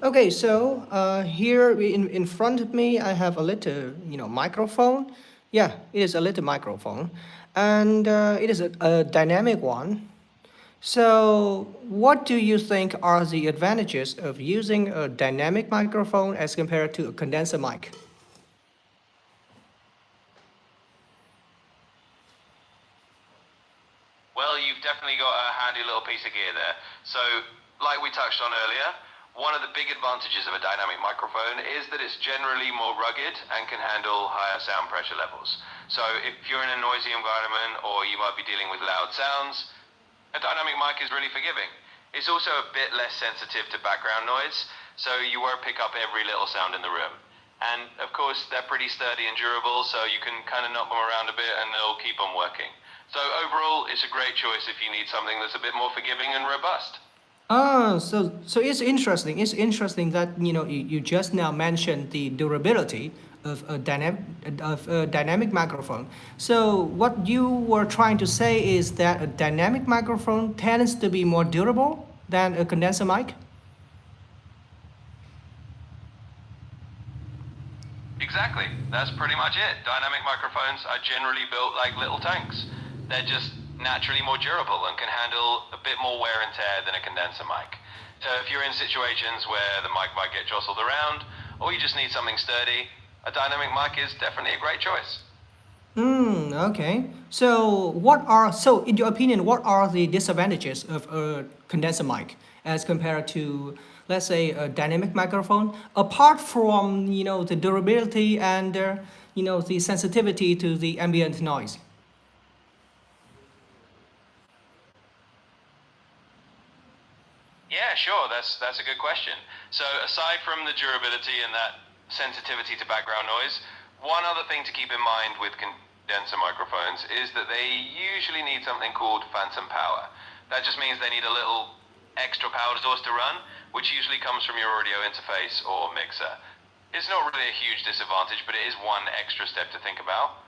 Okay, so here in front of me, I have a little, microphone. Yeah, it is a little microphone, and it is a dynamic one. So, what do you think are the advantages of using a dynamic microphone as compared to a condenser mic? Well, you've definitely got a handy little piece of gear there. So, like we touched on earlier, one of the big advantages of a dynamic microphone is that it's generally more rugged and can handle higher sound pressure levels. So, if you're in a noisy environment or you might be dealing with loud sounds, a dynamic mic is really forgiving. It's also a bit less sensitive to background noise, so you won't pick up every little sound in the room. And of course, they're pretty sturdy and durable, so you can kind of knock them around a bit and they'll keep on working. So overall, it's a great choice if you need something that's a bit more forgiving and robust. So it's interesting. It's interesting that you just now mentioned the durability of a dynamic microphone. So what you were trying to say is that a dynamic microphone tends to be more durable than a condenser mic. Exactly, that's pretty much it. Dynamic microphones are generally built like little tanks. They're just naturally more durable and can handle a bit more wear and tear than a condenser mic. So if you're in situations where the mic might get jostled around, or you just need something sturdy, a dynamic mic is definitely a great choice. Okay. So in your opinion, what are the disadvantages of a condenser mic as compared to, let's say, a dynamic microphone? Apart from, the durability and, the sensitivity to the ambient noise. Yeah, sure. That's a good question. So aside from the durability and that sensitivity to background noise, one other thing to keep in mind with condenser microphones is that they usually need something called phantom power. That just means they need a little extra power source to run, which usually comes from your audio interface or mixer. It's not really a huge disadvantage, but it is one extra step to think about.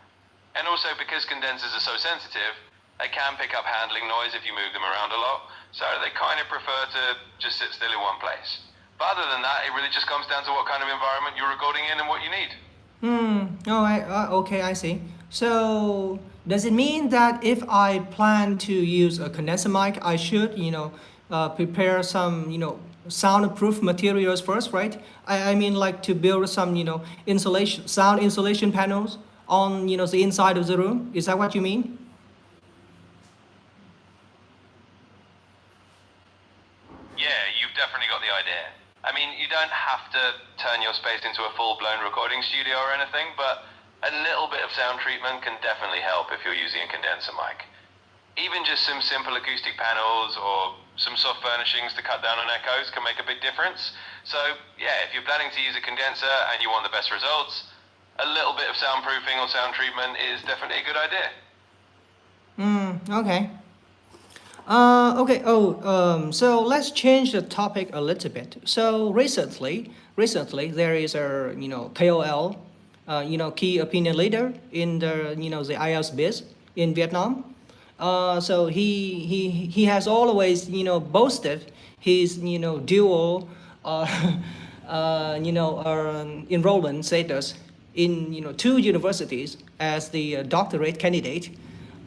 And also because condensers are so sensitive, they can pick up handling noise if you move them around a lot, so they kind of prefer to just sit still in one place. But other than that, it really just comes down to what kind of environment you're recording in and what you need. Okay, I see. So does it mean that if I plan to use a condenser mic, I should, prepare some, soundproof materials first, right? I mean, like to build some, insulation, sound insulation panels on, the inside of the room. Is that what you mean? Yeah, you've definitely got the idea. I mean, you don't have to turn your space into a full-blown recording studio or anything, but a little bit of sound treatment can definitely help if you're using a condenser mic. Even just some simple acoustic panels or some soft furnishings to cut down on echoes can make a big difference. So yeah, if you're planning to use a condenser and you want the best results, a little bit of soundproofing or sound treatment is definitely a good idea. Okay. Okay. So let's change the topic a little bit. So recently there is a KOL, key opinion leader in the IELTS biz in Vietnam. So he has always boasted his dual enrollment status in two universities as the doctorate candidate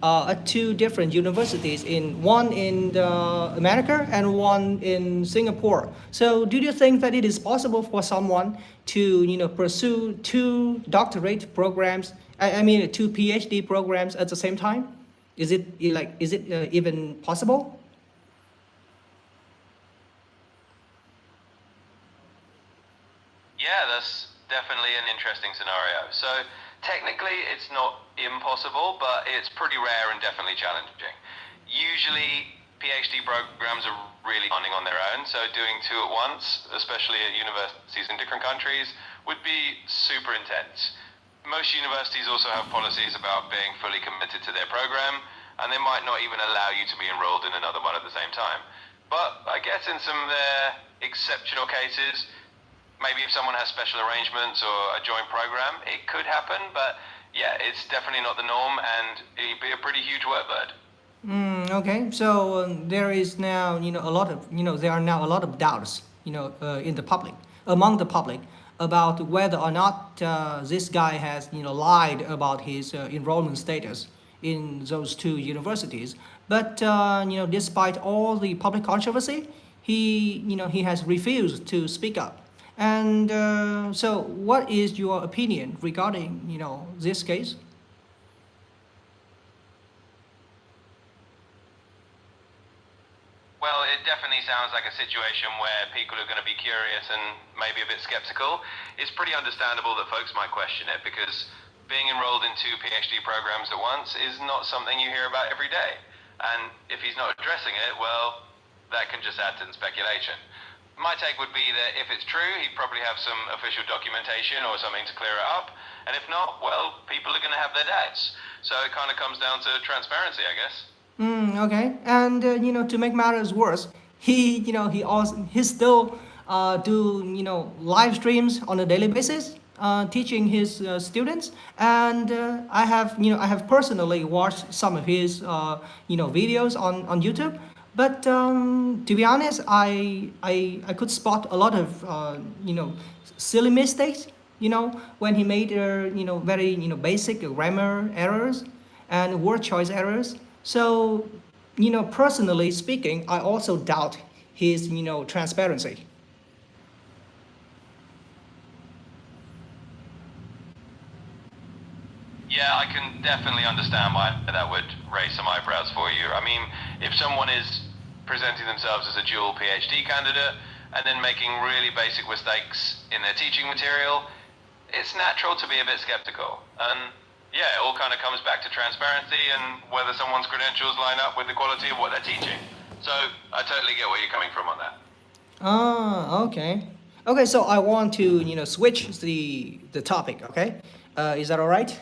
at two different universities, in one in America and one in Singapore. So, do you think that it is possible for someone to pursue two doctorate programs? I mean, two PhD programs at the same time? Is it even possible? Yeah, that's definitely an interesting scenario. So technically it's not impossible, but it's pretty rare and definitely challenging. Usually PhD programs are really demanding on their own, so doing two at once, especially at universities in different countries, would be super intense. Most universities also have policies about being fully committed to their program, and they might not even allow you to be enrolled in another one at the same time. But I guess in some of their exceptional cases, maybe if someone has special arrangements or a joint program, it could happen, but yeah, it's definitely not the norm and it'd be a pretty huge workload. Okay, so there is now, a lot of, there are now a lot of doubts in the public, among the public, about whether or not this guy has lied about his enrollment status in those two universities. But despite all the public controversy, he has refused to speak up. And so, what is your opinion regarding this case? Well, it definitely sounds like a situation where people are going to be curious and maybe a bit skeptical. It's pretty understandable that folks might question it because being enrolled in two PhD programs at once is not something you hear about every day. And if he's not addressing it, well, that can just add to the speculation. My take would be that if it's true, he'd probably have some official documentation or something to clear it up. And if not, well, people are going to have their doubts. So it kind of comes down to transparency, I guess. Okay, and to make matters worse, he still do live streams on a daily basis, teaching his students, and I have personally watched some of his videos on YouTube. But to be honest, I could spot a lot of silly mistakes. When he made very basic grammar errors and word choice errors. So, personally speaking, I also doubt his, transparency. Yeah, I can definitely understand why that would raise some eyebrows for you. I mean, if someone is presenting themselves as a dual PhD candidate and then making really basic mistakes in their teaching material, it's natural to be a bit skeptical. And yeah, it all kind of comes back to transparency and whether someone's credentials line up with the quality of what they're teaching. So I totally get where you're coming from on that. Ah, okay. Okay, so I want to, switch the topic, okay? Is that all right?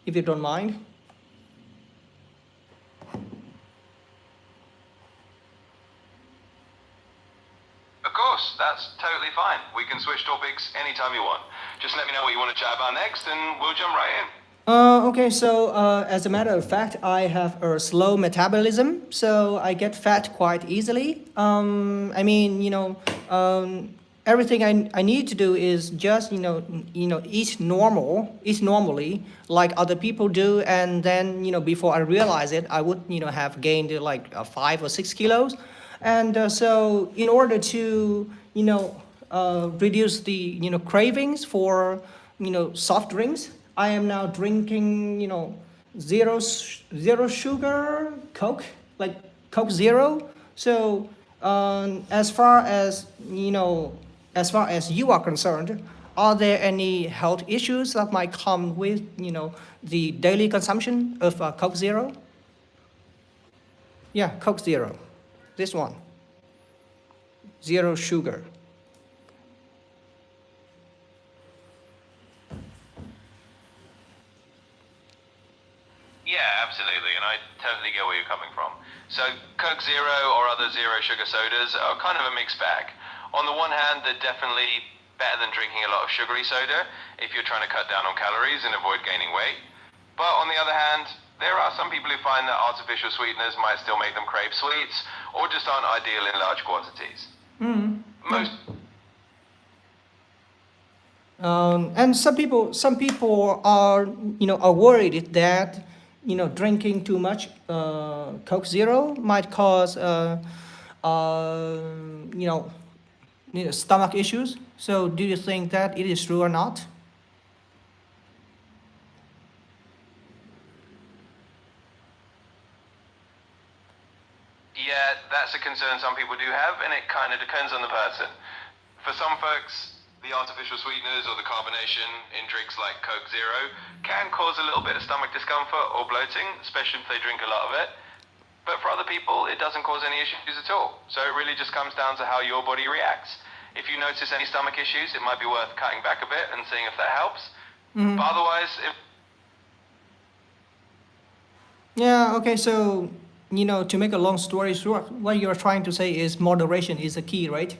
If you don't mind. Of course, that's totally fine. We can switch topics anytime you want. Just let me know what you want to chat about next and we'll jump right in. Okay, so as a matter of fact, I have a slow metabolism, so I get fat quite easily. I mean, everything I need to do is just, eat normally, like other people do, and then, before I realize it, I would, have gained like 5 or 6 kilos. And so in order to, reduce the, cravings for, soft drinks, I am now drinking, zero sugar Coke, like Coke Zero. So as far as you are concerned, are there any health issues that might come with, the daily consumption of Coke Zero? Yeah, Coke Zero. This one. Zero sugar. Yeah, absolutely, and I totally get where you're coming from. So Coke Zero or other zero sugar sodas are kind of a mixed bag. On the one hand, they're definitely better than drinking a lot of sugary soda if you're trying to cut down on calories and avoid gaining weight. But on the other hand, there are some people who find that artificial sweeteners might still make them crave sweets or just aren't ideal in large quantities. Most And some people are worried that drinking too much Coke Zero might cause stomach issues. So do you think that it is true or not? Yeah, that's a concern some people do have, and it kind of depends on the person. For some folks, the artificial sweeteners or the carbonation in drinks like Coke Zero can cause a little bit of stomach discomfort or bloating, especially if they drink a lot of it. But for other people, it doesn't cause any issues at all. So it really just comes down to how your body reacts. If you notice any stomach issues, it might be worth cutting back a bit and seeing if that helps. But otherwise, Yeah, okay, so to make a long story short, what you're trying to say is moderation is the key, right?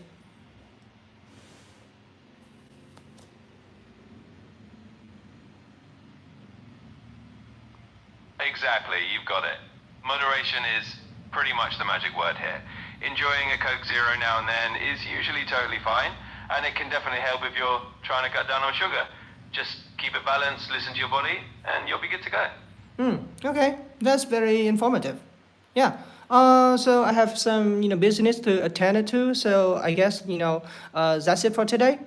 exactly, you've got it. Moderation is pretty much the magic word here. enjoying a Coke Zero now and then is usually totally fine, and it can definitely help if you're trying to cut down on sugar. Just keep it balanced, listen to your body, and you'll be good to go. Okay, that's very informative. Yeah. So I have some, business to attend to. So I guess, that's it for today.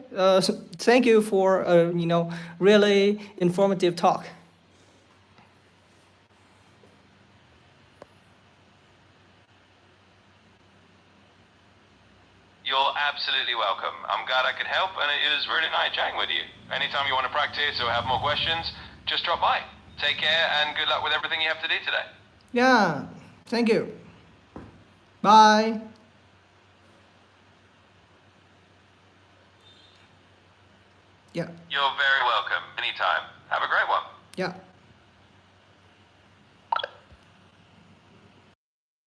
Thank you for, really informative talk. You're absolutely welcome. I'm glad I could help, and it was really nice chatting with you. Anytime you want to practice or have more questions, just drop by. Take care, and good luck with everything you have to do today. Yeah. Thank you. Bye. Yeah. You're very welcome. Anytime. Have a great one. Yeah.